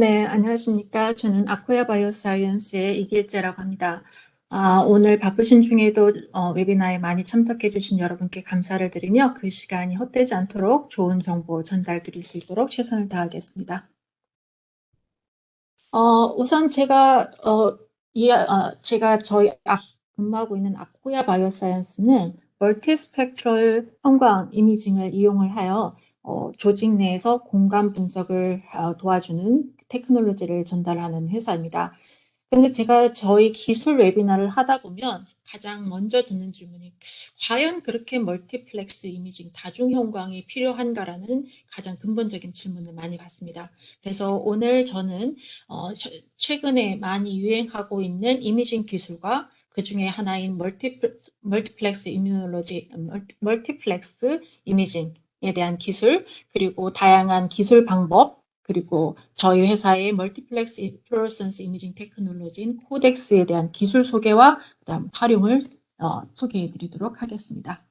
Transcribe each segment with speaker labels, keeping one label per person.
Speaker 1: 네, 안녕하십니까. 저는 아코야 바이오사이언스의 이길재라고 합니다. 오늘 바쁘신 중에도 웨비나에 많이 참석해 주신 여러분께 감사를 드리며 그 시간이 헛되지 않도록 좋은 정보 전달 드릴 수 있도록 최선을 다하겠습니다. 우선 제가 근무하고 있는 아코야 바이오사이언스는 멀티스펙트럴 형광 이미징을 이용을 하여 조직 내에서 공간 분석을 도와주는 테크놀로지를 전달하는 회사입니다. 그런데 제가 저희 기술 웨비나를 하다 보면 가장 먼저 듣는 질문이 과연 그렇게 멀티플렉스 이미징 다중형광이 필요한가라는 가장 근본적인 질문을 많이 받습니다. 그래서 오늘 저는 최근에 많이 유행하고 있는 이미징 기술과 그 중에 하나인 멀티플렉스 이미징에 대한 기술, 그리고 다양한 기술 방법, 그리고 저희 회사의 멀티플렉스 플로러센스 이미징 테크놀로지인 코덱스에 대한 기술 소개와 그다음 활용을 소개해 드리도록 하겠습니다.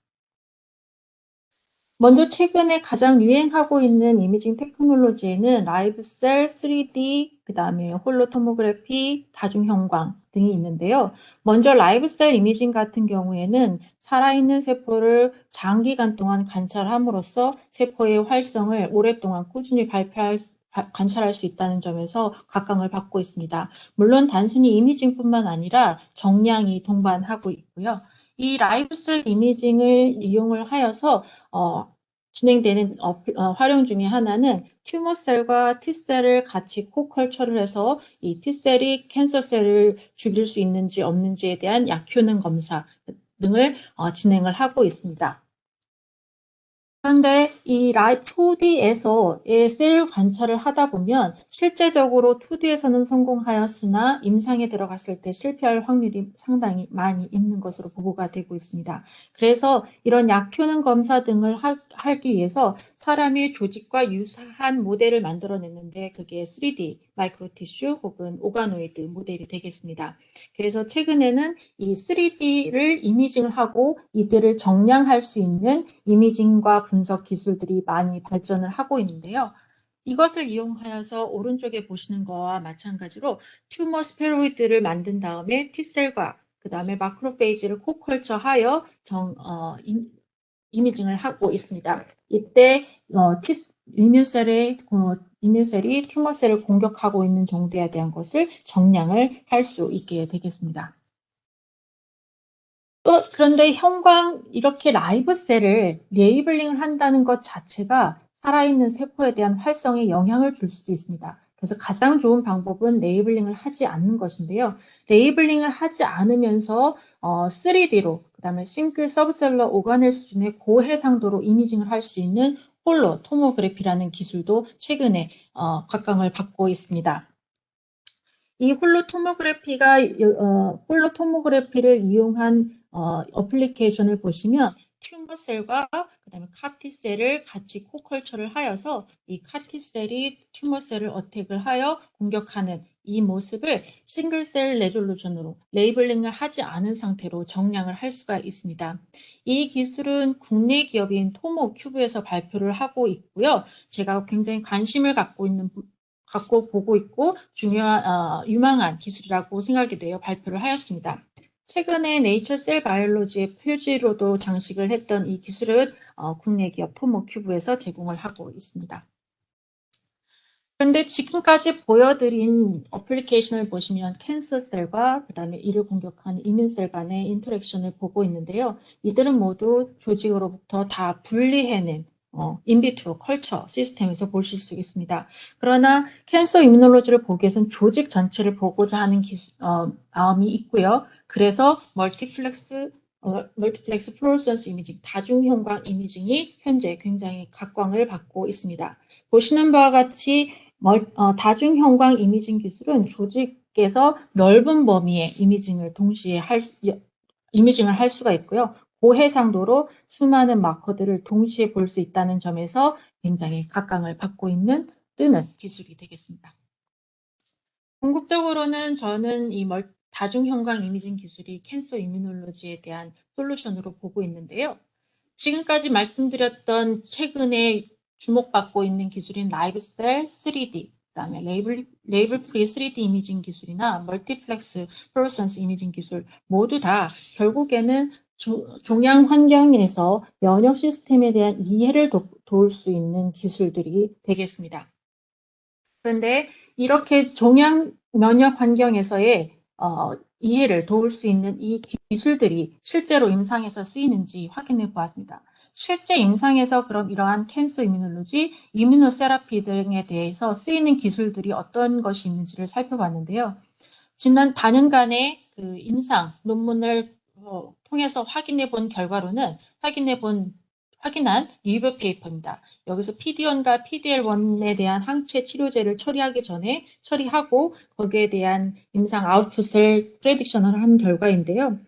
Speaker 1: 먼저 최근에 가장 유행하고 있는 이미징 테크놀로지에는 라이브셀, 3D, 그다음에 홀로토모그래피, 다중형광 등이 있는데요. 먼저 라이브셀 이미징 같은 경우에는 살아있는 세포를 장기간 동안 관찰함으로써 세포의 활성을 오랫동안 꾸준히 관찰할 수 있다는 점에서 각광을 받고 있습니다. 물론 단순히 이미징뿐만 아니라 정량이 동반하고 있고요. 이 라이브셀 이미징을 이용을 하여서 진행되는 활용 중에 하나는 튜머셀과 T셀을 같이 코컬처를 해서 이 T셀이 캔서셀을 죽일 수 있는지 없는지에 대한 약효능 검사 등을 진행을 하고 있습니다. 그런데 이 2D에서의 셀 관찰을 하다 보면 실제적으로 2D에서는 성공하였으나 임상에 들어갔을 때 실패할 확률이 상당히 많이 있는 것으로 보고가 되고 있습니다. 그래서 이런 약효능 검사 등을 하기 위해서 사람의 조직과 유사한 모델을 만들어냈는데 그게 3D 마이크로티슈 혹은 오가노이드 모델이 되겠습니다. 그래서 최근에는 이 3D를 이미징을 하고 이들을 정량할 수 있는 이미징과 분석 기술들이 많이 발전을 하고 있는데요. 이것을 이용하여서 오른쪽에 보시는 거와 마찬가지로 튜머 스페로이드를 만든 다음에 T셀과 그 다음에 마크로페이지를 코컬처하여 이미징을 하고 있습니다. 이때 이뮤셀이 튜머셀을 공격하고 있는 정도에 대한 것을 정량을 할 수 있게 되겠습니다. 그런데 이렇게 라이브 셀을 레이블링을 한다는 것 자체가 살아있는 세포에 대한 활성에 영향을 줄 수도 있습니다. 그래서 가장 좋은 방법은 레이블링을 하지 않는 것인데요. 레이블링을 하지 않으면서 3D로, 그다음에 싱글 서브셀러 오가넬 수준의 고해상도로 이미징을 할 수 있는 홀로 토모그래피라는 기술도 최근에 각광을 받고 있습니다. 이 홀로 토모그래피를 이용한 어플리케이션을 보시면 튜머셀과 그다음에 카티셀을 같이 코컬처를 하여서 이 카티셀이 튜머셀을 어택을 하여 공격하는 이 모습을 싱글셀 레졸루션으로 레이블링을 하지 않은 상태로 정량을 할 수가 있습니다. 이 기술은 국내 기업인 토모큐브에서 발표를 하고 있고요. 제가 굉장히 관심을 갖고 보고 있고 유망한 기술이라고 생각이 되어 발표를 하였습니다. 최근에 네이처 셀 바이올로지의 표지로도 장식을 했던 이 기술은 국내 기업 토모큐브에서 제공을 하고 있습니다. 그런데 지금까지 보여드린 어플리케이션을 보시면 캔서셀과 그다음에 이를 공격하는 이민셀 간의 인터랙션을 보고 있는데요. 이들은 모두 조직으로부터 다 분리해낸 인비트로 컬처 시스템에서 보실 수 있습니다. 그러나 캔서 이뮤놀로지를 보기 위해서는 조직 전체를 보고자 하는 마음이 있고요. 그래서 멀티플렉스 플로러센스 이미징, 다중형광 이미징이 현재 굉장히 각광을 받고 있습니다. 보시는 바와 같이 다중형광 이미징 기술은 조직에서 넓은 범위의 이미징을 할 수가 있고요. 고해상도로 수많은 마커들을 동시에 볼 수 있다는 점에서 굉장히 각광을 받고 뜨는 기술이 되겠습니다. 궁극적으로는 저는 이 다중형광 이미징 기술이 캔서 이뮤놀로지에 대한 솔루션으로 보고 있는데요. 지금까지 말씀드렸던 최근에 주목받고 있는 기술인 라이브셀 3D, 그다음에 레이블 프리 3D 이미징 기술이나 멀티플렉스 플로러센스 이미징 기술 모두 다 결국에는 종양 환경에서 면역 시스템에 대한 이해를 도울 수 있는 기술들이 되겠습니다. 그런데 이렇게 종양 면역 환경에서의 이해를 도울 수 있는 이 기술들이 실제로 임상에서 쓰이는지 확인해 보았습니다. 실제 임상에서 그럼 이러한 캔서 이뮤놀로지, 이뮤노세라피 등에 대해서 쓰이는 기술들이 어떤 것이 있는지를 살펴봤는데요. 지난 다년간의 그 임상 논문을 통해서 확인해 본 결과로는 확인한 리뷰 페이퍼입니다. 여기서 PD-1과 PD-L1에 대한 항체 치료제를 처리하고 거기에 대한 임상 아웃풋을 프레딕션을 한 결과인데요.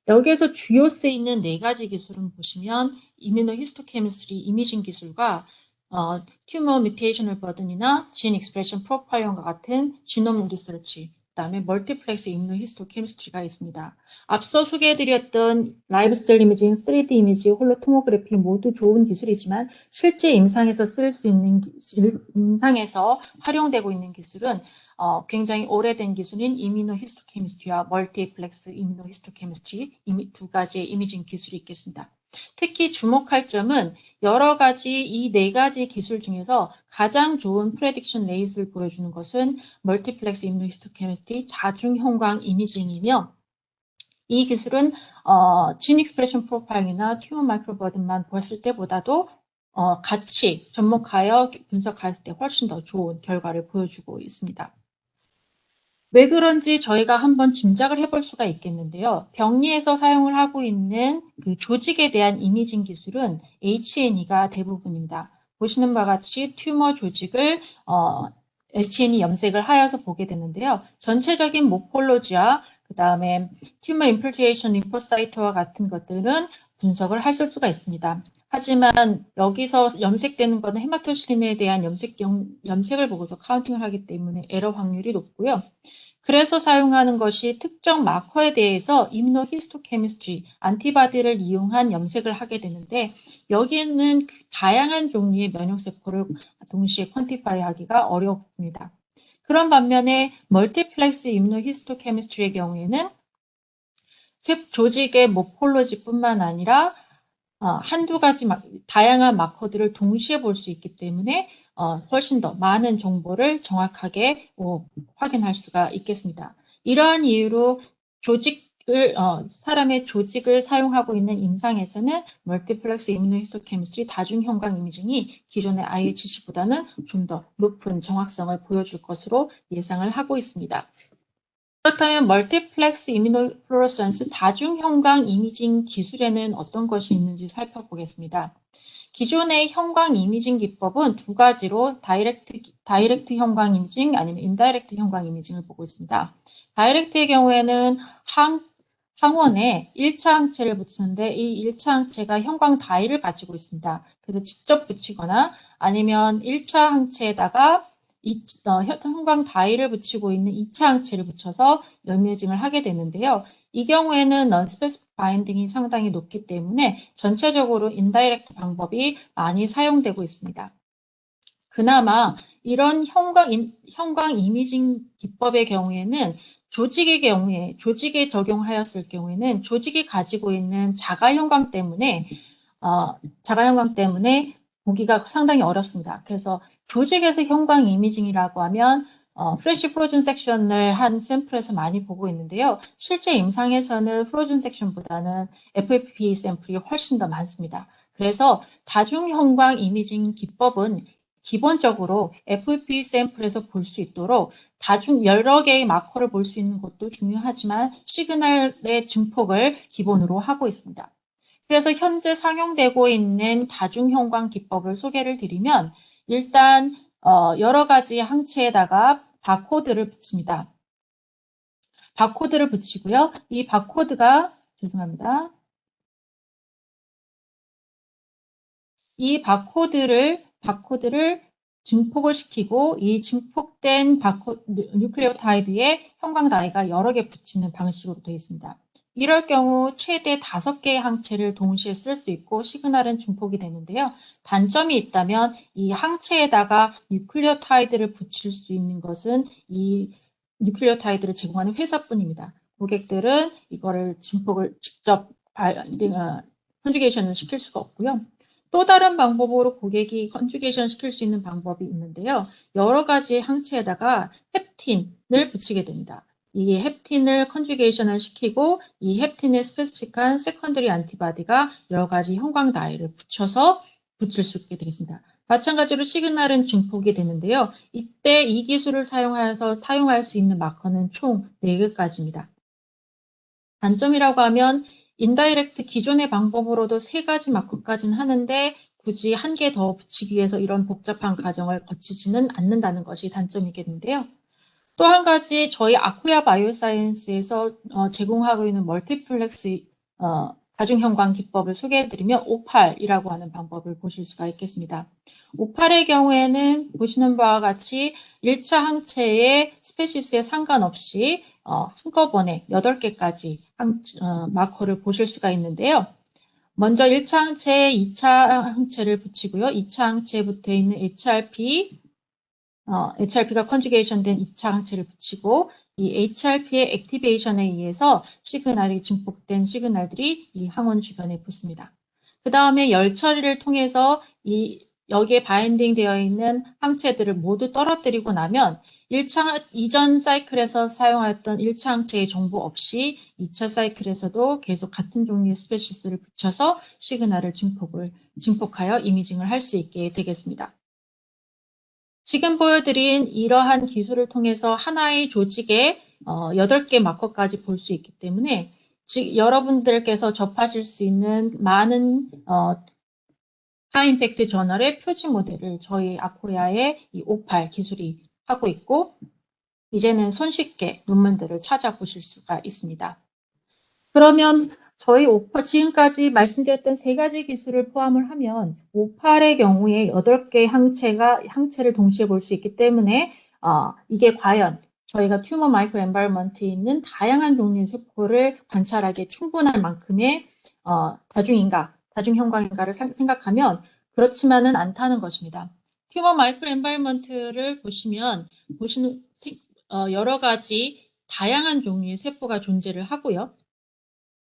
Speaker 1: 여기에서 주요 쓰이는 네 가지 기술은 보시면 이뮤노히스토케미스트리 이미징 기술과 튜머 뮤테이셔널 버든이나 진 익스프레션 프로파일링과 같은 지놈 리서치, 그다음에 멀티플렉스 이뮤노히스토케미스트리가 있습니다. 앞서 소개해드렸던 라이브 셀 이미징, 3D 이미지, 홀로토모그래피 모두 좋은 기술이지만 실제 임상에서 쓸 수 있는 임상에서 활용되고 있는 기술은 굉장히 오래된 기술인 이뮤노히스토케미스트리와 멀티플렉스 이뮤노히스토케미스트리 두 가지의 이미징 기술이 있겠습니다. 특히 주목할 점은 여러 가지 이 네 가지 기술 중에서 가장 좋은 프레딕션 레이스를 보여주는 것은 멀티플렉스 이뮤노히스토케미스트리 자중형광 이미징이며 이 기술은 진 익스프레션 프로파일이나 튜머 마이크로버든만 보았을 때보다도 같이 접목하여 분석할 때 훨씬 더 좋은 결과를 보여주고 있습니다. 왜 그런지 저희가 한번 짐작을 해볼 수가 있겠는데요. 병리에서 사용을 하고 있는 그 조직에 대한 이미징 기술은 H&E가 대부분입니다. 보시는 바와 같이 튜머 조직을 H&E 염색을 하여서 보게 되는데요. 전체적인 모폴로지와 그 다음에 튜머 인필트레이션 림포사이트와 같은 것들은 분석을 하실 수가 있습니다. 하지만 여기서 염색되는 것은 헤마토시린에 대한 염색을 보고서 카운팅을 하기 때문에 에러 확률이 높고요. 그래서 사용하는 것이 특정 마커에 대해서 이뮤노히스토케미스트리, 안티바디를 이용한 염색을 하게 되는데 여기에는 다양한 종류의 면역세포를 동시에 퀀티파이 하기가 어렵습니다. 그런 반면에 멀티플렉스 이뮤노히스토케미스트리의 경우에는 조직의 모폴로지뿐만 아니라 한두 가지 다양한 마커들을 동시에 볼 수 있기 때문에 훨씬 더 많은 정보를 정확하게 확인할 수가 있겠습니다. 이러한 이유로 사람의 조직을 사용하고 있는 임상에서는 멀티플렉스 이뮤노히스토케미스트리 다중형광 이미징이 기존의 IHC보다는 좀 더 높은 정확성을 보여줄 것으로 예상을 하고 있습니다. 그렇다면 멀티플렉스 이뮤노플로러센스 다중형광 이미징 기술에는 어떤 것이 있는지 살펴보겠습니다. 기존의 형광 이미징 기법은 두 가지로 다이렉트 형광 이미징 아니면 인다이렉트 형광 이미징을 보고 있습니다. 다이렉트의 경우에는 항원에 1차 항체를 붙이는데 이 1차 항체가 형광 다이를 가지고 있습니다. 그래서 직접 붙이거나 아니면 1차 항체에다가 형광 다이를 붙이고 있는 2차 항체를 붙여서 이미징을 하게 되는데요. 이 경우에는 non-specific 바인딩이 상당히 높기 때문에 전체적으로 인다이렉트 방법이 많이 사용되고 있습니다. 그나마 이런 형광 이미징 기법의 경우에는 조직에 적용하였을 경우에는 조직이 가지고 있는 자가형광 때문에 보기가 상당히 어렵습니다. 그래서 조직에서 형광 이미징이라고 하면 프레시 프로즌 섹션을 한 샘플에서 많이 보고 있는데요. 실제 임상에서는 프로즌 섹션보다는 FFPE 샘플이 훨씬 더 많습니다. 그래서 다중형광 이미징 기법은 기본적으로 FFPE 샘플에서 볼 수 있도록 여러 개의 마커를 볼 수 있는 것도 중요하지만 시그널의 증폭을 기본으로 하고 있습니다. 그래서 현재 상용되고 있는 다중형광 기법을 소개를 드리면 일단 여러 가지 항체에다가 바코드를 붙입니다. 바코드를 붙이고요. 이 바코드가 이 바코드를 증폭을 시키고 이 증폭된 뉴클레오타이드에 형광 다이가 여러 개 붙이는 방식으로 되어 있습니다. 이럴 경우 최대 5개의 항체를 동시에 쓸 수 있고 시그널은 증폭이 되는데요. 단점이 있다면 이 항체에다가 뉴클리오타이드를 붙일 수 있는 것은 이 뉴클리오타이드를 제공하는 회사뿐입니다. 고객들은 이거를 증폭을 직접 컨주게이션을 시킬 수가 없고요. 또 다른 방법으로 고객이 컨주게이션 시킬 수 있는 방법이 있는데요. 여러 가지 항체에다가 헵틴을 붙이게 됩니다. 이 헵틴을 컨주게이션을 시키고 이 헵틴에 스페시픽한 세컨더리 안티바디가 여러 가지 형광 다이를 붙여서 붙일 수 있게 되겠습니다. 마찬가지로 시그널은 증폭이 되는데요. 이때 이 기술을 사용하여서 사용할 수 있는 마커는 총 4개까지입니다. 단점이라고 하면 인다이렉트 기존의 방법으로도 3가지 마커까지는 하는데 굳이 1개 더 붙이기 위해서 이런 복잡한 과정을 거치지는 않는다는 것이 단점이겠는데요. 또 한 가지 저희 아코야 바이오사이언스에서 제공하고 있는 멀티플렉스 다중형광 기법을 소개해드리면 O8이라고 하는 방법을 보실 수가 있겠습니다. O8의 경우에는 보시는 바와 같이 1차 항체의 스페시스에 상관없이 한꺼번에 8개까지 마커를 보실 수가 있는데요. 먼저 1차 항체에 2차 항체를 붙이고요. 2차 항체에 붙어 있는 HRP가 컨주게이션 된 2차 항체를 붙이고 이 HRP의 액티베이션에 의해서 시그널이 증폭된 시그널들이 이 항원 주변에 붙습니다. 그 다음에 열 처리를 통해서 여기에 바인딩 되어 있는 항체들을 모두 떨어뜨리고 나면 1차 이전 사이클에서 사용했던 1차 항체의 정보 없이 2차 사이클에서도 계속 같은 종류의 스페시스를 붙여서 시그널을 증폭하여 이미징을 할 수 있게 되겠습니다. 지금 보여드린 이러한 기술을 통해서 하나의 조직에 8개 마커까지 볼 수 있기 때문에 여러분들께서 접하실 수 있는 많은 하이임팩트 저널의 표지 모델을 저희 아코야의 이 O8 기술이 하고 있고 이제는 손쉽게 논문들을 찾아보실 수가 있습니다. 그러면 저희 지금까지 말씀드렸던 3가지 기술을 포함을 하면 O8의 경우에 8개의 항체를 동시에 볼 수 있기 때문에 이게 과연 저희가 튜머 마이크로 엔바이러먼트에 있는 다양한 종류의 세포를 관찰하기에 충분한 만큼의 다중형광인가를 생각하면 그렇지만은 않다는 것입니다. 튜머 마이크로 엔바이러먼트를 보시면 여러 가지 다양한 종류의 세포가 존재를 하고요.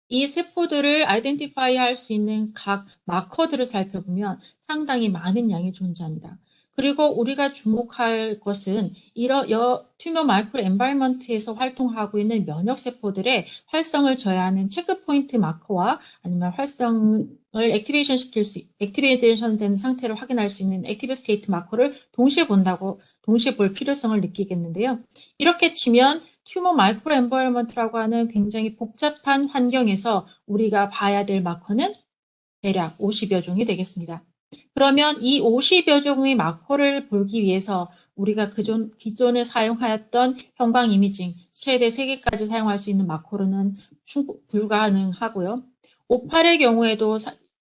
Speaker 1: 이 세포들을 아이덴티파이 할 수 있는 각 마커들을 살펴보면 상당히 많은 양이 존재합니다. 그리고 우리가 주목할 것은 튜머 마이크로 엔바이러먼트에서 활동하고 있는 면역 세포들의 활성을 저해하는 체크포인트 마커와 아니면 활성을 액티베이션 된 상태를 확인할 수 있는 액티브 스테이트 마커를 동시에 볼 필요성을 느끼겠는데요. 이렇게 치면 튜머 마이크로 엔바이러먼트라고 하는 굉장히 복잡한 환경에서 우리가 봐야 될 마커는 대략 50여 종이 되겠습니다. 그러면 이 50여 종의 마커를 보기 위해서 우리가 기존에 사용하였던 형광 이미징 최대 3개까지 사용할 수 있는 마커로는 불가능하고요. O8의 경우에도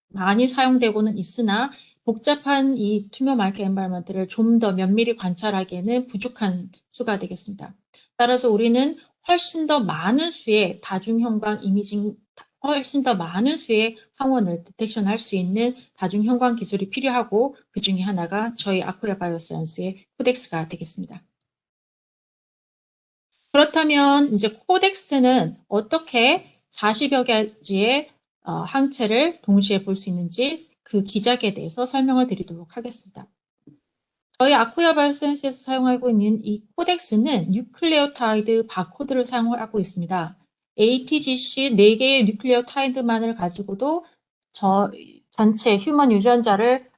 Speaker 1: 많이 사용되고는 있으나 복잡한 이 튜머 마이크로 엔바이러먼트를 좀 더 면밀히 관찰하기에는 부족한 수가 되겠습니다. 따라서 우리는 훨씬 더 많은 수의 다중형광 이미징, 훨씬 더 많은 수의 항원을 디텍션할 수 있는 다중형광 기술이 필요하고 그 중에 하나가 저희 아코야 바이오사이언스의 코덱스가 되겠습니다. 그렇다면 이제 코덱스는 어떻게 40여 가지의 항체를 동시에 볼 수 있는지 그 기작에 대해서 설명을 드리도록 하겠습니다. 저희 아코야 바이오사이언스에서 사용하고 있는 이 코덱스는 뉴클레오타이드 바코드를 사용하고 있습니다. ATGC 4개의 뉴클레오타이드만을 가지고도 전체 휴먼 유전자를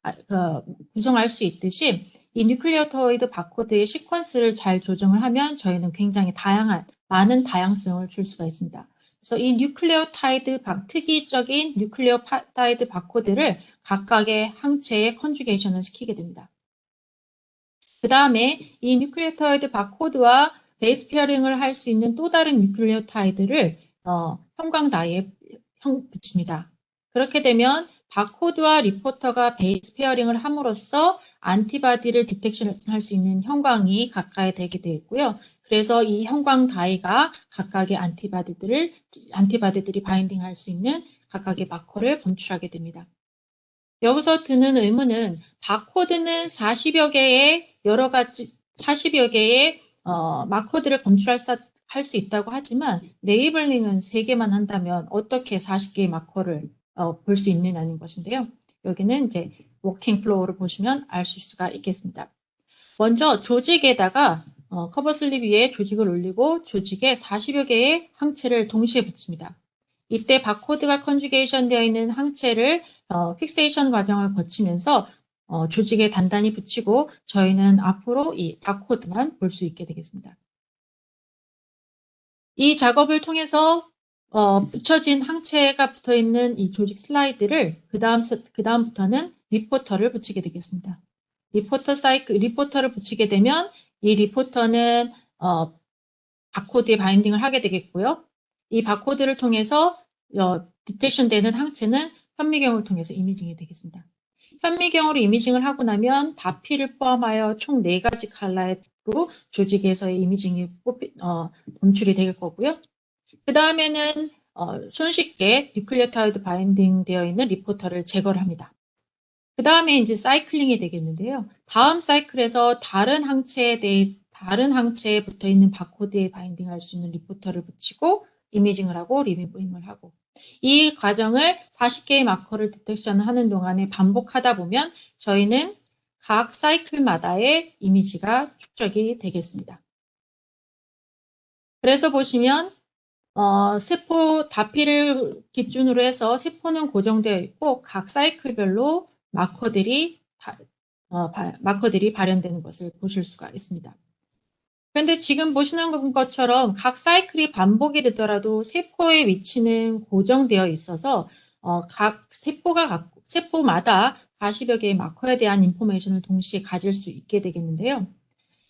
Speaker 1: 구성할 수 있듯이 이 뉴클레오타이드 바코드의 시퀀스를 잘 조정을 하면 저희는 굉장히 많은 다양성을 줄 수가 있습니다. 그래서 이 특이적인 뉴클레오타이드 바코드를 각각의 항체에 컨주게이션을 시키게 됩니다. 그 다음에 이 뉴클레오타이드 바코드와 베이스 페어링을 할 수 있는 또 다른 뉴클레오타이드를 형광 다이에 붙입니다. 그렇게 되면 바코드와 리포터가 베이스 페어링을 함으로써 안티바디를 디텍션할 수 있는 형광이 가까이 되게 되어 있고요. 그래서 이 형광 다이가 각각의 안티바디들이 바인딩할 수 있는 각각의 마커를 검출하게 됩니다. 여기서 드는 의문은 바코드는 40여 개의 여러 가지 40여 개의 마커들을 검출할 수 있다고 하지만 레이블링은 3개만 한다면 어떻게 40개의 마커를 볼 수 있느냐는 것인데요. 여기는 이제 워킹 플로우를 보시면 아실 수가 있겠습니다. 먼저 조직에다가 커버 슬립 위에 조직을 올리고 조직에 40여 개의 항체를 동시에 붙입니다. 이때 바코드가 컨주게이션 되어 있는 항체를 픽세이션 과정을 거치면서 조직에 단단히 붙이고 저희는 앞으로 이 바코드만 볼 수 있게 되겠습니다. 이 작업을 통해서 붙여진 항체가 붙어있는 이 조직 슬라이드를 그 다음부터는 리포터를 붙이게 되겠습니다. 리포터를 붙이게 되면 이 리포터는 바코드에 바인딩을 하게 되겠고요. 이 바코드를 통해서 디텍션 되는 항체는 현미경을 통해서 이미징이 되겠습니다. 현미경으로 이미징을 하고 나면 다피를 포함하여 총 4가지 컬러로 조직에서의 이미징이 검출이 될 거고요. 그 다음에는 손쉽게 뉴클리오타이드 바인딩 되어 있는 리포터를 제거를 합니다. 그 다음에 이제 사이클링이 되겠는데요. 다음 사이클에서 다른 항체에 붙어 있는 바코드에 바인딩할 수 있는 리포터를 붙이고 이미징을 하고 리무빙을 하고 이 과정을 40개의 마커를 디텍션을 하는 동안에 반복하다 보면 저희는 각 사이클마다의 이미지가 축적이 되겠습니다. 그래서 보시면 세포 다피를 기준으로 해서 세포는 고정되어 있고 각 사이클별로 마커들이 발현되는 것을 보실 수가 있습니다. 그런데 지금 보시는 것처럼 각 사이클이 반복이 되더라도 세포의 위치는 고정되어 있어서 각 세포마다 40여 개의 마커에 대한 인포메이션을 동시에 가질 수 있게 되겠는데요.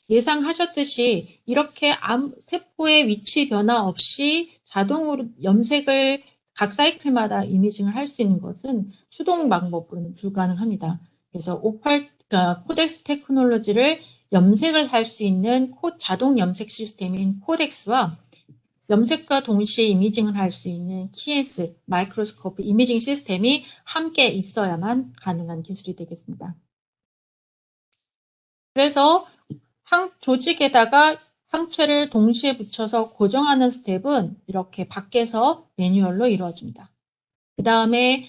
Speaker 1: 예상하셨듯이 이렇게 세포의 위치 변화 없이 자동으로 염색을 각 사이클마다 이미징을 할 수 있는 것은 수동 방법으로는 불가능합니다. 그래서 코덱스 테크놀로지를 염색을 할 수 있는 자동 염색 시스템인 코덱스와 염색과 동시에 이미징을 할 수 있는 키에스 마이크로스코프 이미징 시스템이 함께 있어야만 가능한 기술이 되겠습니다. 그래서 조직에다가 항체를 동시에 붙여서 고정하는 스텝은 이렇게 밖에서 매뉴얼로 이루어집니다. 그 다음에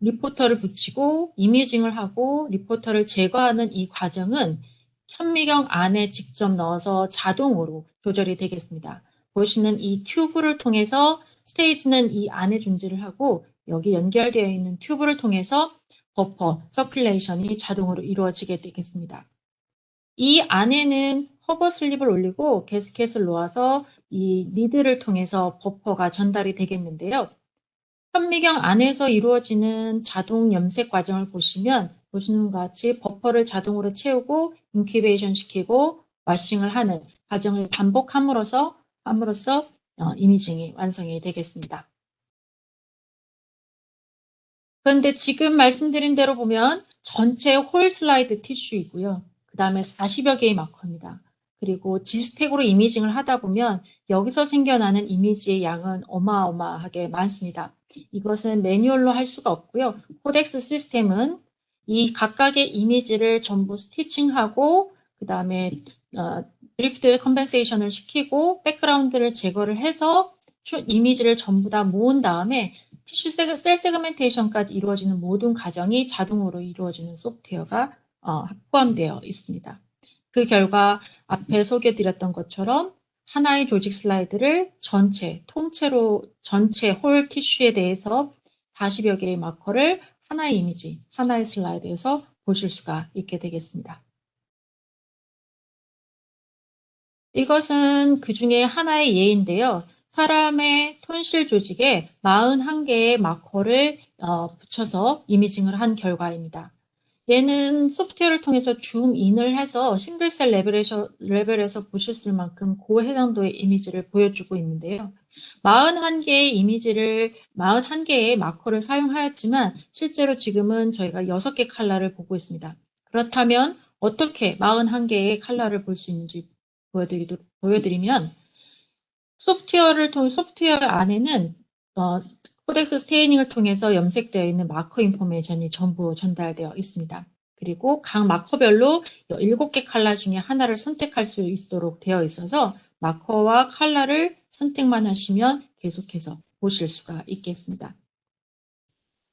Speaker 1: 리포터를 붙이고 이미징을 하고 리포터를 제거하는 이 과정은 현미경 안에 직접 넣어서 자동으로 조절이 되겠습니다. 보시는 이 튜브를 통해서 스테이지는 이 안에 존재를 하고 여기 연결되어 있는 튜브를 통해서 버퍼, 서큘레이션이 자동으로 이루어지게 되겠습니다. 이 안에는 커버 슬립을 올리고 게스켓을 놓아서 이 니드를 통해서 버퍼가 전달이 되겠는데요. 현미경 안에서 이루어지는 자동 염색 과정을 보시는 것 같이 버퍼를 자동으로 채우고 인큐베이션 시키고 와싱을 하는 과정을 반복함으로써 이미징이 완성이 되겠습니다. 그런데 지금 말씀드린 대로 보면 전체 홀 슬라이드 티슈이고요. 그 다음에 40여 개의 마커입니다. 그리고 지스택으로 이미징을 하다 보면 여기서 생겨나는 이미지의 양은 어마어마하게 많습니다. 이것은 매뉴얼로 할 수가 없고요. 코덱스 시스템은 이 각각의 이미지를 전부 스티칭하고 그 다음에 드리프트 컴pen세이션을 시키고 백그라운드를 제거를 해서 이미지를 전부 다 모은 다음에 티슈 셀 세그멘테이션까지 이루어지는 모든 과정이 자동으로 이루어지는 소프트웨어가 포함되어 있습니다. 그 결과 앞에 소개드렸던 것처럼 하나의 조직 슬라이드를 통째로 전체 홀 티슈에 대해서 40여 개의 마커를 하나의 이미지, 하나의 슬라이드에서 보실 수가 있게 되겠습니다. 이것은 그 중에 하나의 예인데요. 사람의 톤실 조직에 41개의 마커를 붙여서 이미징을 한 결과입니다. 얘는 소프트웨어를 통해서 줌인을 해서 싱글셀 레벨에서 보실 만큼 고해상도의 이미지를 보여주고 있는데요. 41개의 마커를 사용하였지만 실제로 지금은 저희가 6개 컬러를 보고 있습니다. 그렇다면 어떻게 41개의 컬러를 볼 수 있는지 보여드리면 소프트웨어 안에는 코덱스 스테이닝을 통해서 염색되어 있는 마커 인포메이션이 전부 전달되어 있습니다. 그리고 각 마커별로 7개 컬러 중에 하나를 선택할 수 있도록 되어 있어서 마커와 컬러를 선택만 하시면 계속해서 보실 수가 있겠습니다.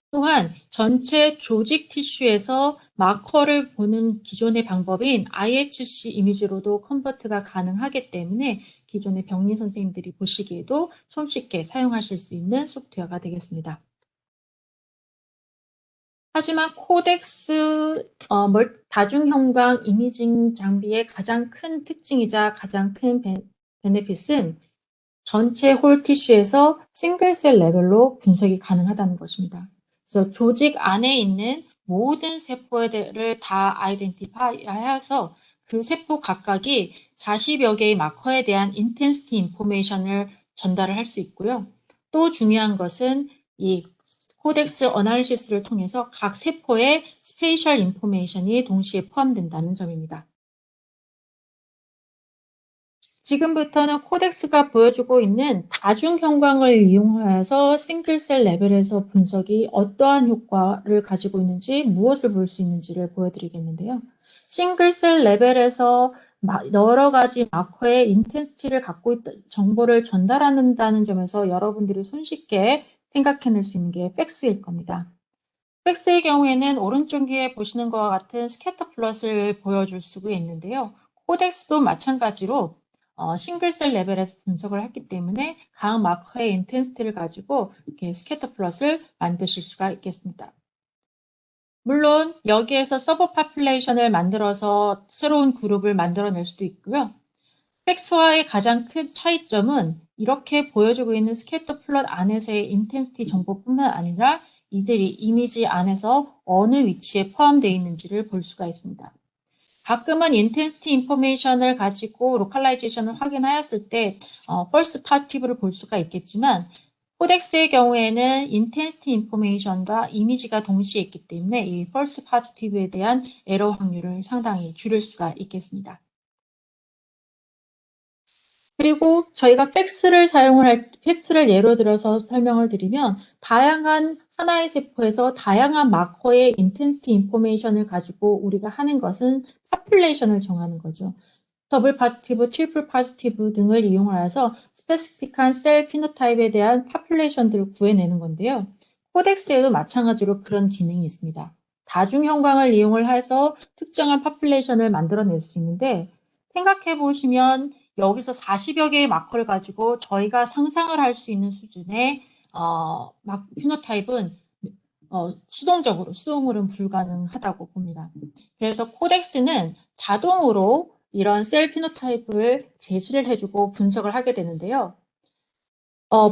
Speaker 1: 또한 전체 조직 티슈에서 마커를 보는 기존의 방법인 IHC 이미지로도 컨버트가 가능하기 때문에 기존의 병리 선생님들이 보시기에도 손쉽게 사용하실 수 있는 소프트웨어가 되겠습니다. 하지만 코덱스 다중형광 이미징 장비의 가장 큰 특징이자 가장 큰 베네핏은 전체 홀 티슈에서 싱글셀 레벨로 분석이 가능하다는 것입니다. 그래서 조직 안에 있는 모든 세포들을 다 아이덴티파이해서 그 세포 각각이 40여 개의 마커에 대한 인텐시티 인포메이션을 전달을 할 수 있고요. 또 중요한 것은 이 코덱스 어널리시스를 통해서 각 세포의 스페이셜 인포메이션이 동시에 포함된다는 점입니다. 지금부터는 코덱스가 보여주고 있는 다중형광을 이용하여서 싱글셀 레벨에서 분석이 어떠한 효과를 가지고 있는지, 무엇을 볼 수 있는지를 보여드리겠는데요. 싱글셀 레벨에서 여러 가지 마커의 인텐시티를 갖고 있다, 정보를 전달한다는 점에서 여러분들이 손쉽게 생각해낼 수 있는 게 팩스일 겁니다. 팩스의 경우에는 오른쪽에 보시는 것과 같은 스캐터 플롯을 보여줄 수가 있는데요. 코덱스도 마찬가지로 싱글셀 레벨에서 분석을 했기 때문에 각 마커의 인텐시티를 가지고 이렇게 스캐터 플롯을 만드실 수가 있겠습니다. 물론 여기에서 서버 파퓰레이션을 만들어서 새로운 그룹을 만들어낼 수도 있고요. 팩스와의 가장 큰 차이점은 이렇게 보여주고 있는 스캐터 플롯 안에서의 인텐시티 정보뿐만 아니라 이들이 이미지 안에서 어느 위치에 포함되어 있는지를 볼 수가 있습니다. 가끔은 인텐시티 인포메이션을 가지고 로컬라이제이션을 확인하였을 때 펄스 파지티브를 볼 수가 있겠지만 코덱스의 경우에는 인텐시티 인포메이션과 이미지가 동시에 있기 때문에 이 펄스 파지티브에 대한 에러 확률을 상당히 줄일 수가 있겠습니다. 그리고 저희가 팩스를 예로 들어서 설명을 드리면 다양한 하나의 세포에서 다양한 마커의 인텐시티 인포메이션을 가지고 우리가 하는 것은 파퓰레이션을 정하는 거죠. 더블 파지티브, 트리플 파지티브 등을 이용하여서 스페시픽한 셀 피노타입에 대한 파퓰레이션들을 구해내는 건데요. 코덱스에도 마찬가지로 그런 기능이 있습니다. 다중형광을 이용을 해서 특정한 파퓰레이션을 만들어낼 수 있는데 생각해 보시면 여기서 40여 개의 마커를 가지고 저희가 상상을 할 수 있는 수준의 피노타입은 수동으로는 불가능하다고 봅니다. 그래서 코덱스는 자동으로 이런 셀 피노타입을 제시를 해주고 분석을 하게 되는데요.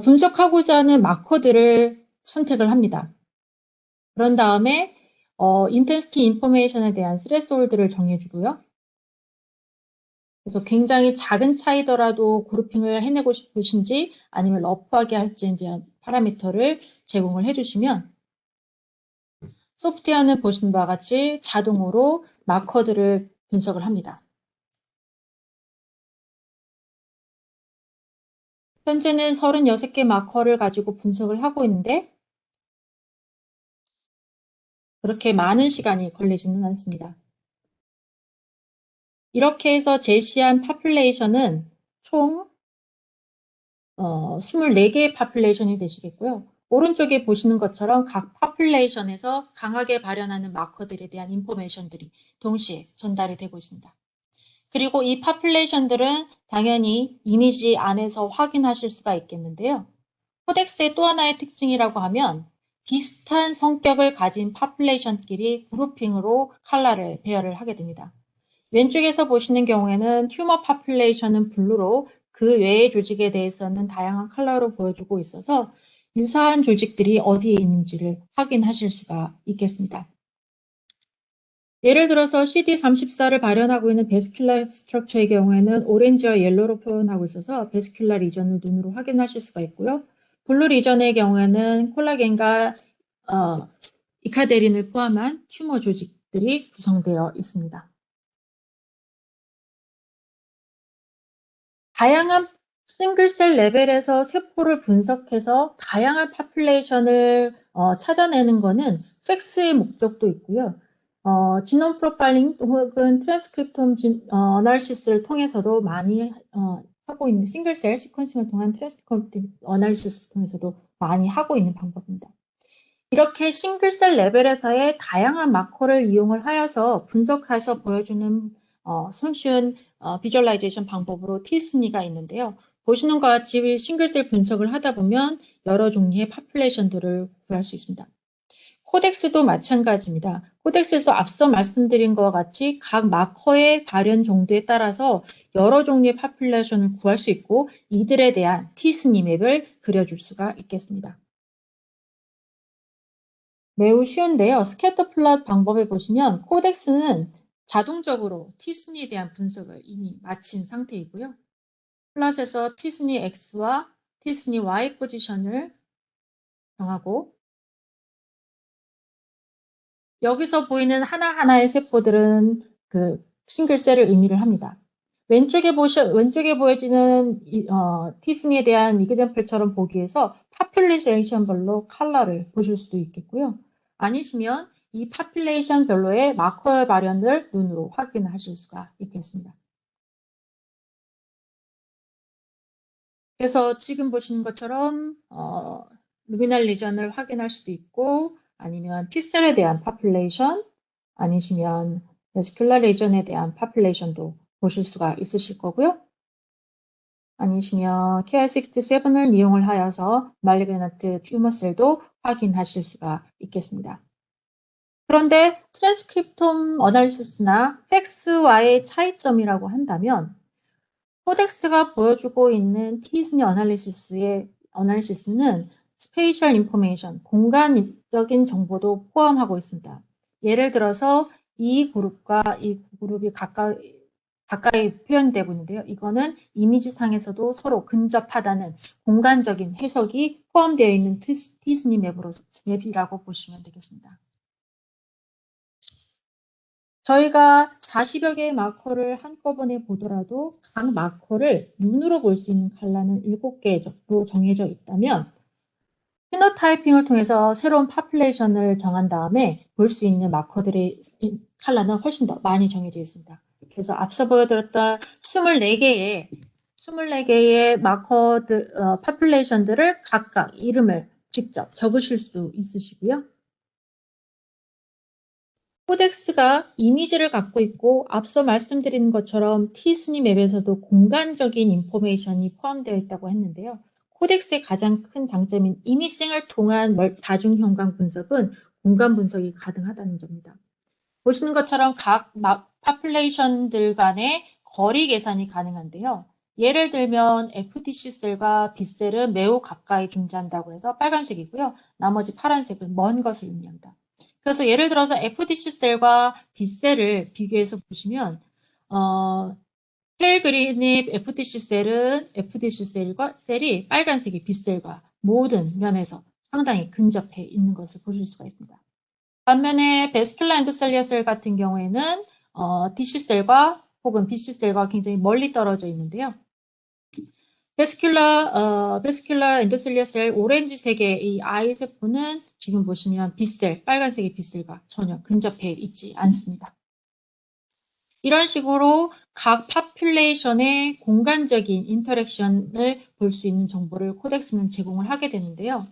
Speaker 1: 분석하고자 하는 마커들을 선택을 합니다. 그런 다음에 인텐시티 인포메이션에 대한 스레스홀드를 정해주고요. 그래서 굉장히 작은 차이더라도 그룹핑을 해내고 싶으신지 아니면 러프하게 할지 파라미터를 제공을 해주시면 소프트웨어는 보신 바와 같이 자동으로 마커들을 분석을 합니다. 현재는 36개 마커를 가지고 분석을 하고 있는데 그렇게 많은 시간이 걸리지는 않습니다. 이렇게 해서 제시한 파퓰레이션은 총 24개의 파퓰레이션이 되시겠고요. 오른쪽에 보시는 것처럼 각 파퓰레이션에서 강하게 발현하는 마커들에 대한 인포메이션들이 동시에 전달이 되고 있습니다. 그리고 이 파퓰레이션들은 당연히 이미지 안에서 확인하실 수가 있겠는데요. 코덱스의 또 하나의 특징이라고 하면 비슷한 성격을 가진 파퓰레이션끼리 그룹핑으로 컬러를 배열을 하게 됩니다. 왼쪽에서 보시는 경우에는 튜머 파퓰레이션은 블루로 그 외의 조직에 대해서는 다양한 컬러로 보여주고 있어서 유사한 조직들이 어디에 있는지를 확인하실 수가 있겠습니다. 예를 들어서 CD34를 발현하고 있는 베스큘라 스트럭처의 경우에는 오렌지와 옐로로 표현하고 있어서 베스큘라 리전을 눈으로 확인하실 수가 있고요. 블루 리전의 경우에는 콜라겐과 이카데린을 포함한 튜머 조직들이 구성되어 있습니다. 다양한 싱글셀 레벨에서 세포를 분석해서 다양한 파퓰레이션을 찾아내는 것은 팩스의 목적도 있고요. 지놈 프로파일링 혹은 트랜스크립톰 어널리시스를 통해서도 많이 하고 있는 싱글셀 시퀀싱을 통한 트랜스크립톰 어널리시스를 통해서도 많이 하고 있는 방법입니다. 이렇게 싱글셀 레벨에서의 다양한 마커를 이용을 하여서 분석해서 보여주는 손쉬운 비주얼라이제이션 방법으로 T-SNE가 있는데요. 보시는 것과 같이 싱글셀 분석을 하다 보면 여러 종류의 파퓰레이션들을 구할 수 있습니다. 코덱스도 마찬가지입니다. 코덱스도 앞서 말씀드린 것과 같이 각 마커의 발현 정도에 따라서 여러 종류의 파퓰레이션을 구할 수 있고 이들에 대한 T-SNE 맵을 그려줄 수가 있겠습니다. 매우 쉬운데요. 스캐터 플롯 방법에 보시면 코덱스는 자동적으로 T-SNE에 대한 분석을 이미 마친 상태이고요. 플롯에서 T-SNE X와 T-SNE Y 포지션을 정하고 여기서 보이는 하나하나의 세포들은 그 싱글셀을 의미를 합니다. 왼쪽에 보여지는 T-SNE에 대한 이그젠플처럼 보기 위해서 파퓰레이션별로 컬러를 보실 수도 있겠고요. 아니시면 이 파퓰레이션별로의 마커의 발현을 눈으로 확인하실 수가 있겠습니다. 그래서 지금 보시는 것처럼 루미널 리전을 확인할 수도 있고 아니면 T셀에 대한 파퓰레이션 아니시면 베스큘라 리전에 대한 파퓰레이션도 보실 수가 있으실 거고요. 아니시면 KI67을 이용을 하여서 말리그넌트 튜머셀도 확인하실 수가 있겠습니다. 그런데 트랜스크립톰 어널리시스나 팩스와의 차이점이라고 한다면 코덱스가 보여주고 있는 T-SNE 어널리시스는 스페이셜 인포메이션, 공간적인 정보도 포함하고 있습니다. 예를 들어서 이 그룹과 이 그룹이 가까이 표현되고 있는데요. 이거는 이미지상에서도 서로 근접하다는 공간적인 해석이 포함되어 있는 T-SNE 맵이라고 보시면 되겠습니다. 저희가 40여 개의 마커를 한꺼번에 보더라도 각 마커를 눈으로 볼 수 있는 컬러는 7개로 정해져 있다면 피노타이핑을 통해서 새로운 파퓰레이션을 정한 다음에 볼 수 있는 마커들의 컬러는 훨씬 더 많이 정해져 있습니다. 그래서 앞서 보여드렸던 24개의 마커들, 파퓰레이션들을 각각 이름을 직접 적으실 수 있으시고요. 코덱스가 이미지를 갖고 있고 앞서 말씀드린 것처럼 T-SNE 맵에서도 공간적인 인포메이션이 포함되어 있다고 했는데요. 코덱스의 가장 큰 장점인 이미징을 통한 다중형광 분석은 공간 분석이 가능하다는 점입니다. 보시는 것처럼 각 파퓰레이션들 간의 거리 계산이 가능한데요. 예를 들면 FTC 셀과 B셀은 매우 가까이 존재한다고 해서 빨간색이고요. 나머지 파란색은 먼 것을 의미합니다. 그래서 예를 들어서 FTC 셀과 B셀을 비교해서 보시면 페일 그린의 FTC 셀이 빨간색의 B셀과 모든 면에서 상당히 근접해 있는 것을 보실 수가 있습니다. 반면에 베스큘라 엔도셀리아 셀 같은 경우에는 DC셀과 혹은 BC셀과 굉장히 멀리 떨어져 있는데요. 베스큘라 엔도셀리아 셀 오렌지색의 이 I 세포는 지금 보시면 B셀, 빨간색의 B셀과 전혀 근접해 있지 않습니다. 이런 식으로 각 파퓰레이션의 공간적인 인터랙션을 볼 수 있는 정보를 코덱스는 제공을 하게 되는데요.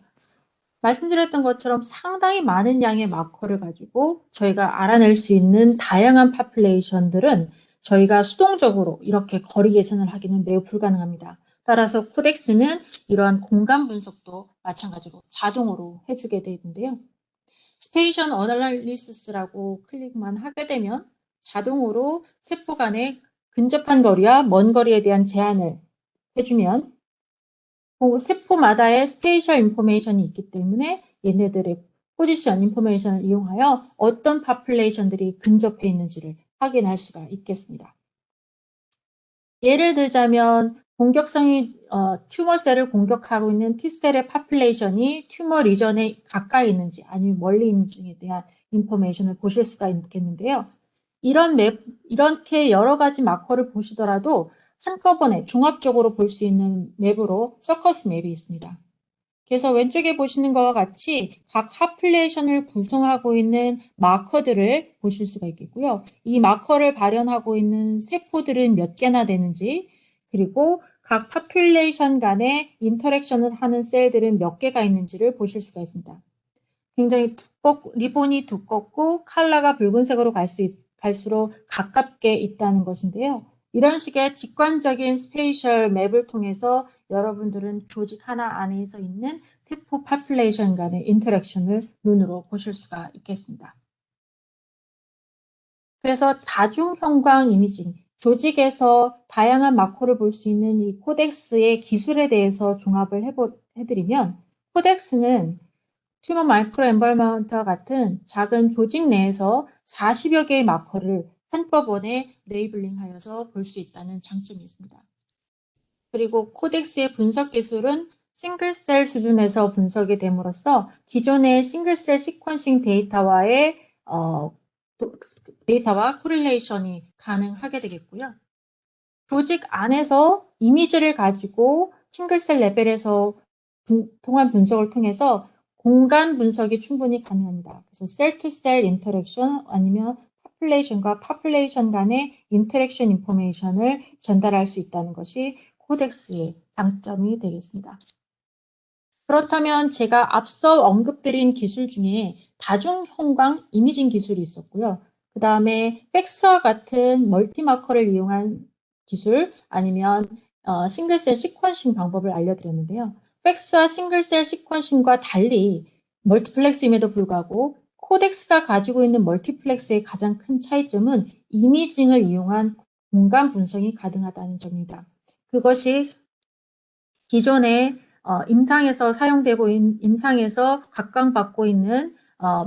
Speaker 1: 말씀드렸던 것처럼 상당히 많은 양의 마커를 가지고 저희가 알아낼 수 있는 다양한 파퓰레이션들은 저희가 수동적으로 이렇게 거리 계산을 하기는 매우 불가능합니다. 따라서 코덱스는 이러한 공간 분석도 마찬가지로 자동으로 해주게 되는데요. 스페이셜 어널리시스라고 클릭만 하게 되면 자동으로 세포 간의 근접한 거리와 먼 거리에 대한 제한을 해주면 세포마다의 스페이셜 인포메이션이 있기 때문에 얘네들의 포지션 인포메이션을 이용하여 어떤 파퓰레이션들이 근접해 있는지를 확인할 수가 있겠습니다. 예를 들자면 공격성이 튜머셀을 공격하고 있는 T셀의 파퓰레이션이 튜머 리전에 가까이 있는지 아니면 멀리 있는지에 대한 인포메이션을 보실 수가 있겠는데요. 이렇게 여러 가지 마커를 보시더라도 한꺼번에 종합적으로 볼 수 있는 맵으로 서커스 맵이 있습니다. 그래서 왼쪽에 보시는 것과 같이 각 파퓰레이션을 구성하고 있는 마커들을 보실 수가 있겠고요. 이 마커를 발현하고 있는 세포들은 몇 개나 되는지, 그리고 각 파퓰레이션 간에 인터랙션을 하는 셀들은 몇 개가 있는지를 보실 수가 있습니다. 굉장히 리본이 두껍고 컬러가 붉은색으로 갈수록 가깝게 있다는 것인데요. 이런 식의 직관적인 스페이셜 맵을 통해서 여러분들은 조직 하나 안에서 있는 세포 파퓰레이션 간의 인터랙션을 눈으로 보실 수가 있겠습니다. 그래서 다중형광 이미징, 조직에서 다양한 마커를 볼 수 있는 이 코덱스의 기술에 대해서 종합을 해드리면, 코덱스는 튜머 마이크로 엠벌먼트와 같은 작은 조직 내에서 40여 개의 마커를 한꺼번에 레이블링하여서 볼 수 있다는 장점이 있습니다. 그리고 코덱스의 분석 기술은 싱글셀 수준에서 분석이 됨으로써 기존의 싱글셀 시퀀싱 데이터와 코릴레이션이 가능하게 되겠고요. 조직 안에서 이미지를 가지고 싱글셀 레벨에서 통한 분석을 통해서 공간 분석이 충분히 가능합니다. 그래서 셀-투-셀 인터랙션 아니면 파퓰레이션과 파퓰레이션 간의 인터랙션 인포메이션을 전달할 수 있다는 것이 코덱스의 장점이 되겠습니다. 그렇다면 제가 앞서 언급드린 기술 중에 다중형광 이미징 기술이 있었고요. 그 다음에 팩스와 같은 멀티마커를 이용한 기술 아니면 싱글셀 시퀀싱 방법을 알려드렸는데요. 팩스와 싱글셀 시퀀싱과 달리 멀티플렉스임에도 불구하고 코덱스가 가지고 있는 멀티플렉스의 가장 큰 차이점은 이미징을 이용한 공간 분석이 가능하다는 점입니다. 그것이 기존의 임상에서 사용되고 있는 임상에서 각광받고 있는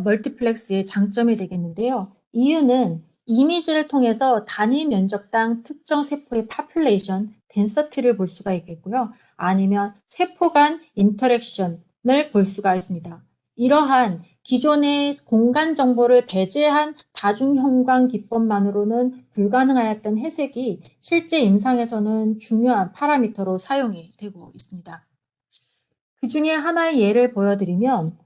Speaker 1: 멀티플렉스의 장점이 되겠는데요. 이유는 이미지를 통해서 단위 면적당 특정 세포의 파퓰레이션, 덴서티를 볼 수가 있겠고요. 아니면 세포 간 인터랙션을 볼 수가 있습니다. 이러한 기존의 공간 정보를 배제한 다중형광 기법만으로는 불가능하였던 해석이 실제 임상에서는 중요한 파라미터로 사용이 되고 있습니다. 그 중에 하나의 예를 보여드리면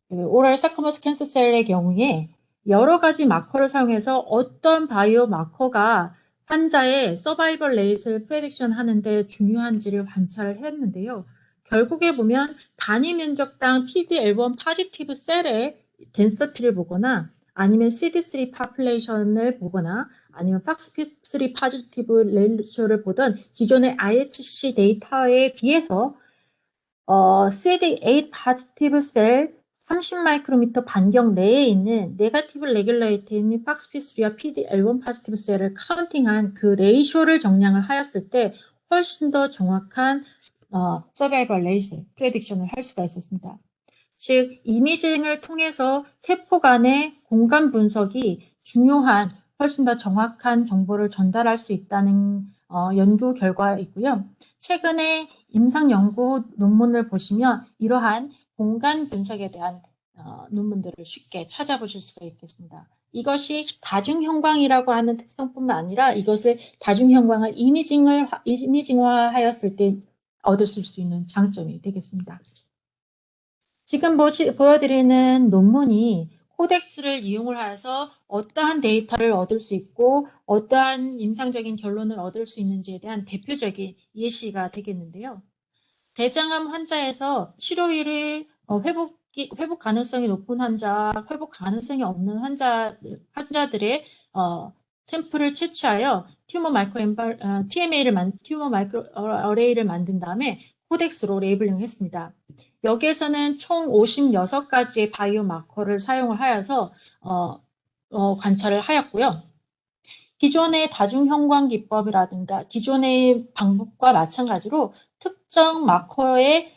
Speaker 1: 오럴 사커머스 캔서 셀의 경우에 여러 가지 마커를 사용해서 어떤 바이오 마커가 환자의 서바이벌 레이트를 프레딕션 하는데 중요한지를 관찰을 했는데요. 결국에 보면 단위 면적당 PD-L1 포지티브 셀의 덴서티를 보거나 아니면 CD3 파퓰레이션을 보거나 아니면 FOXP3 포지티브 레이쇼를 보던 기존의 IHC 데이터에 비해서 CD8 포지티브 셀 30마이크로미터 반경 내에 있는 네거티브 레귤레이트인 FOXP3와 PD-L1 포지티브 셀을 카운팅한 그 레이쇼를 정량을 하였을 때 훨씬 더 정확한 서바이벌 레이트 프레딕션을 할 수가 있었습니다. 즉 이미징을 통해서 세포 간의 공간 분석이 중요한 훨씬 더 정확한 정보를 전달할 수 있다는 연구 결과이고요. 최근에 임상 연구 논문을 보시면 이러한 공간 분석에 대한 논문들을 쉽게 찾아보실 수가 있겠습니다. 이것이 다중형광이라고 하는 특성뿐만 아니라 이것을 다중형광을 이미징화하였을 때 얻으실 수 있는 장점이 되겠습니다. 지금 보여드리는 논문이 코덱스를 이용을 하여서 어떠한 데이터를 얻을 수 있고 어떠한 임상적인 결론을 얻을 수 있는지에 대한 대표적인 예시가 되겠는데요. 대장암 환자에서 치료율이 회복 가능성이 높은 환자, 회복 가능성이 없는 환자들의 샘플을 채취하여 튜머 마이크로 어레이를 만든 다음에 코덱스로 레이블링을 했습니다. 여기에서는 총 56가지의 바이오 마커를 사용을 하여서 관찰을 하였고요. 기존의 다중형광 기법이라든가 기존의 방법과 마찬가지로 특정 마커의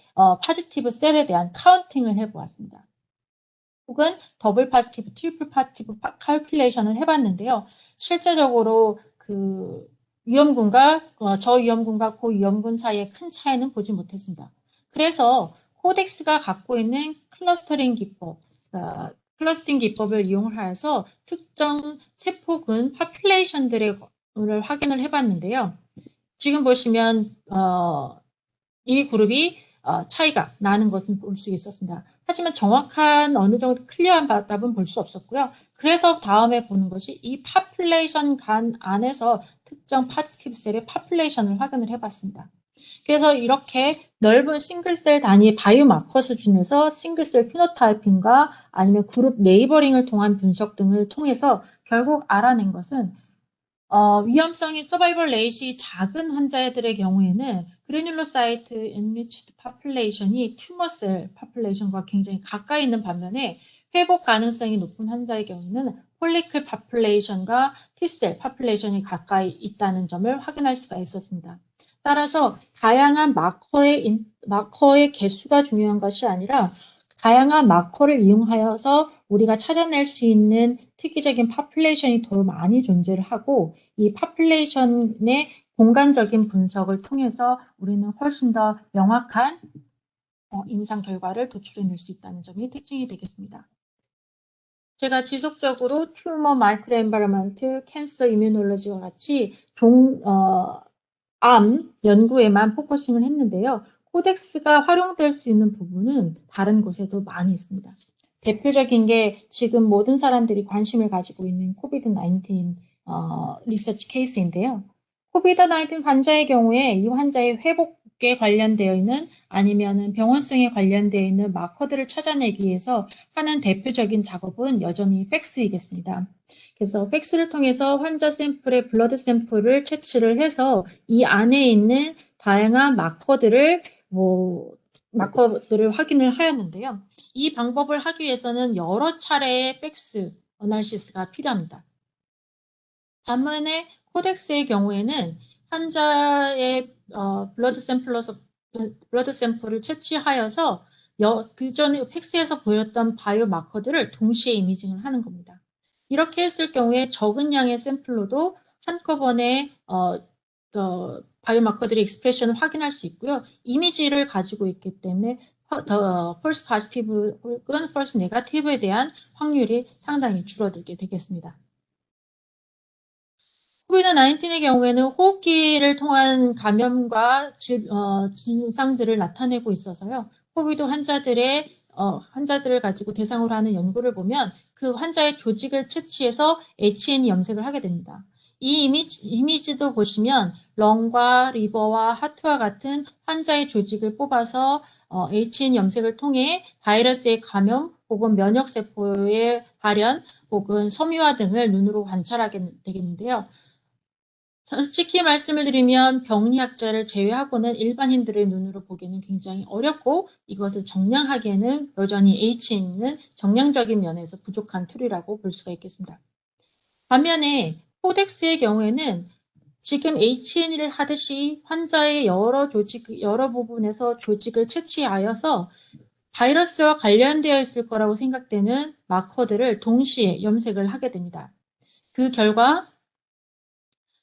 Speaker 1: 포지티브 셀에 대한 카운팅을 해보았습니다. 혹은 더블 파지티브, 트리플 파지티브 칼큘레이션을 해봤는데요. 실제적으로 그 위험군과 저위험군과 고위험군 사이에 큰 차이는 보지 못했습니다. 그래서 코덱스가 갖고 있는 클러스터링 기법, 클러스팅 기법을 이용하여서 특정 세포군 파퓰레이션들을 확인을 해봤는데요. 지금 보시면 이 그룹이 차이가 나는 것은 볼 수 있었습니다. 하지만 정확한 어느 정도 클리어한 답은 볼 수 없었고요. 그래서 다음에 보는 것이 이 파퓰레이션 간 안에서 특정 파티클셀의 파퓰레이션을 확인을 해봤습니다. 그래서 이렇게 넓은 싱글셀 단위 바이오마커 수준에서 싱글셀 피노타이핑과 아니면 그룹 네이버링을 통한 분석 등을 통해서 결국 알아낸 것은 위험성이 서바이벌 레이시 작은 환자들의 경우에는 그래뉼로사이트 엔리치드 파퓰레이션이 튜머셀 파퓰레이션과 굉장히 가까이 있는 반면에 회복 가능성이 높은 환자의 경우에는 폴리클 파퓰레이션과 T셀 파퓰레이션이 가까이 있다는 점을 확인할 수가 있었습니다. 따라서 다양한 마커의 개수가 중요한 것이 아니라 다양한 마커를 이용하여서 우리가 찾아낼 수 있는 특이적인 파퓰레이션이 더 많이 존재를 하고 이 파퓰레이션의 공간적인 분석을 통해서 우리는 훨씬 더 명확한 임상 결과를 도출해낼 수 있다는 점이 특징이 되겠습니다. 제가 지속적으로 튜머 마이크로 엔바이러먼트, 캔서 이뮤놀로지와 같이 암 연구에만 포커싱을 했는데요. 코덱스가 활용될 수 있는 부분은 다른 곳에도 많이 있습니다. 대표적인 게 지금 모든 사람들이 관심을 가지고 있는 코비드-19 리서치 케이스인데요. 코비드-19 환자의 경우에 이 환자의 회복에 관련되어 있는 아니면 병원성에 관련되어 있는 마커들을 찾아내기 위해서 하는 대표적인 작업은 여전히 팩스이겠습니다. 그래서 팩스를 통해서 환자 샘플의 블러드 샘플을 채취를 해서 이 안에 있는 다양한 마커들을 확인을 하였는데요. 이 방법을 하기 위해서는 여러 차례의 팩스 어널시스가 필요합니다. 반면에 코덱스의 경우에는 환자의 블러드 샘플을 채취하여서 그 전에 팩스에서 보였던 바이오 마커들을 동시에 이미징을 하는 겁니다. 이렇게 했을 경우에 적은 양의 샘플로도 한꺼번에 바이오마커들의 익스프레션을 확인할 수 있고요. 이미지를 가지고 있기 때문에 펄스 파지티브 혹은 펄스 네거티브에 대한 확률이 상당히 줄어들게 되겠습니다. 코비드-19의 경우에는 호흡기를 통한 감염과 증상들을 나타내고 있어서요. 코비드 환자들을 가지고 대상으로 하는 연구를 보면 그 환자의 조직을 채취해서 HN 염색을 하게 됩니다. 이 이미지도 보시면 렁과 리버와 하트와 같은 환자의 조직을 뽑아서 HN 염색을 통해 바이러스의 감염 혹은 면역세포의 발현 혹은 섬유화 등을 눈으로 관찰하게 되겠는데요. 솔직히 말씀을 드리면 병리학자를 제외하고는 일반인들의 눈으로 보기에는 굉장히 어렵고 이것을 정량하기에는 여전히 HN은 정량적인 면에서 부족한 툴이라고 볼 수가 있겠습니다. 반면에 코덱스의 경우에는 지금 HN을 하듯이 환자의 여러 부분에서 조직을 채취하여서 바이러스와 관련되어 있을 거라고 생각되는 마커들을 동시에 염색을 하게 됩니다. 그 결과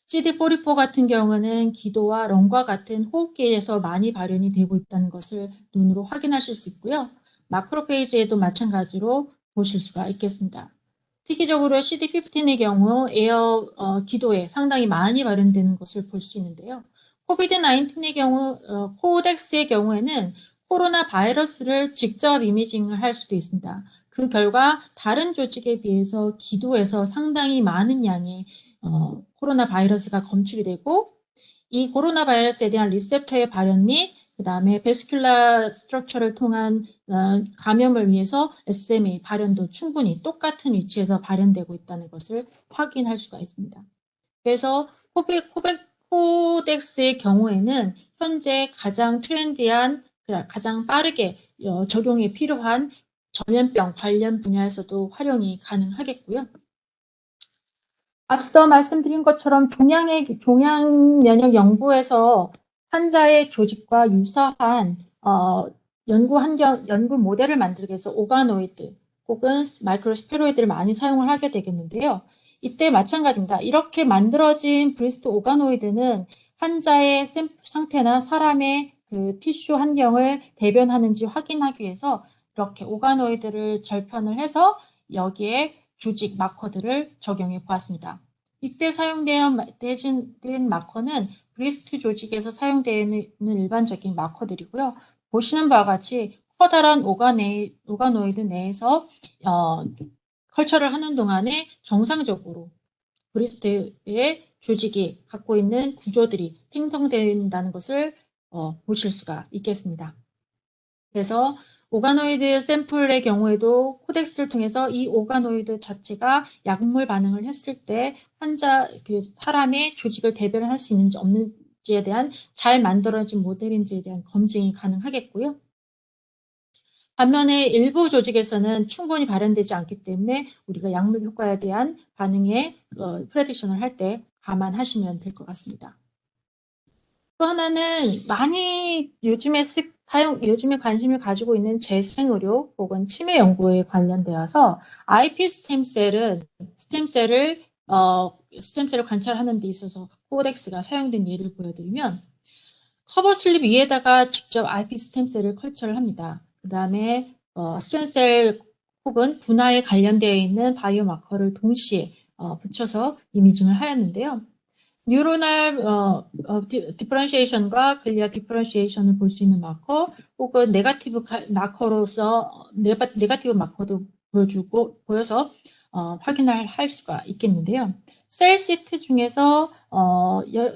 Speaker 1: CD44 같은 경우는 기도와 렁과 같은 호흡기에서 많이 발현이 되고 있다는 것을 눈으로 확인하실 수 있고요. 마크로페이지에도 마찬가지로 보실 수가 있겠습니다. 특이적으로 CD15의 경우 기도에 상당히 많이 발현되는 것을 볼 수 있는데요. 코비드-19의 경우, 코덱스의 경우에는 코로나 바이러스를 직접 이미징을 할 수도 있습니다. 그 결과 다른 조직에 비해서 기도에서 상당히 많은 양의 코로나 바이러스가 검출이 되고 이 코로나 바이러스에 대한 리셉터의 발현 및 그 다음에 베스큘라 스트럭처를 통한 감염을 위해서 SMA 발현도 충분히 똑같은 위치에서 발현되고 있다는 것을 확인할 수가 있습니다. 그래서 코덱스의 경우에는 현재 가장 트렌디한, 가장 빠르게 적용이 필요한 전염병 관련 분야에서도 활용이 가능하겠고요. 앞서 말씀드린 것처럼 종양 면역 연구에서 환자의 조직과 유사한 연구 모델을 만들기 위해서 오가노이드 혹은 마이크로스페로이드를 많이 사용을 하게 되겠는데요. 이때 마찬가지입니다. 이렇게 만들어진 브레스트 오가노이드는 환자의 상태나 사람의 그 티슈 환경을 대변하는지 확인하기 위해서 이렇게 오가노이드를 절편을 해서 여기에 조직 마커들을 적용해 보았습니다. 이때 사용된 마커는 브리스트 조직에서 사용되는 일반적인 마커들이고요. 보시는 바와 같이 커다란 오가노이드 내에서 컬처를 하는 동안에 정상적으로 브리스트의 조직이 갖고 있는 구조들이 생성된다는 것을 보실 수가 있겠습니다. 그래서 오가노이드 샘플의 경우에도 코덱스를 통해서 이 오가노이드 자체가 약물 반응을 했을 때 환자, 사람의 조직을 대변할 수 있는지 없는지에 대한 잘 만들어진 모델인지에 대한 검증이 가능하겠고요. 반면에 일부 조직에서는 충분히 발현되지 않기 때문에 우리가 약물 효과에 대한 반응에 프레딕션을 할 때 감안하시면 될 것 같습니다. 또 하나는 많이 요즘에 관심을 가지고 있는 재생의료 혹은 치매 연구에 관련되어서 IP 스템셀을 관찰하는 데 있어서 코덱스가 사용된 예를 보여드리면 커버 슬립 위에다가 직접 IP 스템셀을 컬처를 합니다. 그 다음에 스템셀 혹은 분화에 관련되어 있는 바이오마커를 동시에 붙여서 이미징을 하였는데요. 뉴로널 디퍼런시에이션과 글리아 디퍼런시에이션을 볼 수 있는 마커 혹은 네거티브 마커로서 네거티브 마커도 보여서 확인을 할 수가 있겠는데요. 셀시트 중에서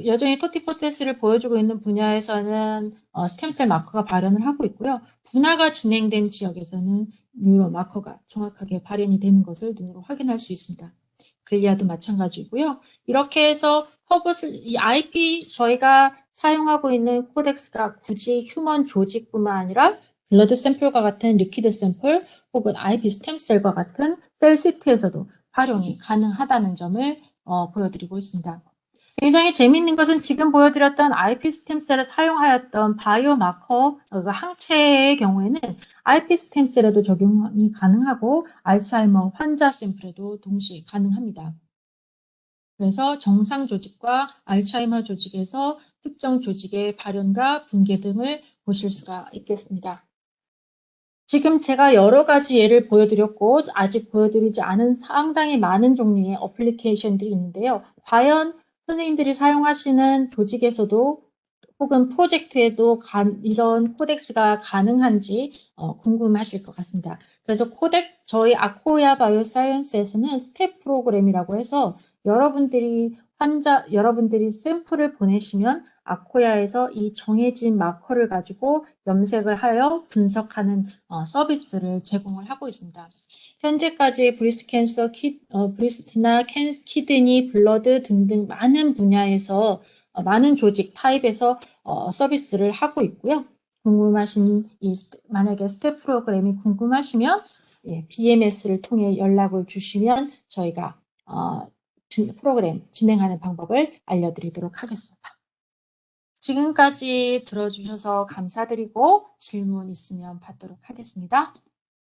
Speaker 1: 여전히 토티포테스를 보여주고 있는 분야에서는 스템셀 마커가 발현을 하고 있고요. 분화가 진행된 지역에서는 뉴로 마커가 정확하게 발현이 되는 것을 눈으로 확인할 수 있습니다. 글리아도 마찬가지고요. 이렇게 해서 이 IP 저희가 사용하고 있는 코덱스가 굳이 휴먼 조직뿐만 아니라 블러드 샘플과 같은 리퀴드 샘플 혹은 IP 스템셀과 같은 셀시트에서도 활용이 가능하다는 점을 보여드리고 있습니다. 굉장히 재미있는 것은 지금 보여드렸던 IP 스템셀을 사용하였던 바이오마커 항체의 경우에는 IP 스템셀에도 적용이 가능하고 알츠하이머 환자 샘플에도 동시에 가능합니다. 그래서 정상 조직과 알츠하이머 조직에서 특정 조직의 발현과 붕괴 등을 보실 수가 있겠습니다. 지금 제가 여러 가지 예를 보여드렸고 아직 보여드리지 않은 상당히 많은 종류의 어플리케이션들이 있는데요. 과연 선생님들이 사용하시는 조직에서도 혹은 프로젝트에도 이런 코덱스가 가능한지 궁금하실 것 같습니다. 그래서 저희 아코야 바이오사이언스에서는 스텝 프로그램이라고 해서 여러분들이 샘플을 보내시면 아코야에서 이 정해진 마커를 가지고 염색을 하여 분석하는 서비스를 제공을 하고 있습니다. 현재까지 브리스트 캔서, 브리스트나 키드니, 블러드 등등 많은 분야에서 많은 조직 타입에서 서비스를 하고 있고요. 만약에 스텝 프로그램이 궁금하시면 BMS를 통해 연락을 주시면 저희가 프로그램 진행하는 방법을 알려드리도록 하겠습니다. 지금까지 들어주셔서 감사드리고 질문 있으면 받도록 하겠습니다.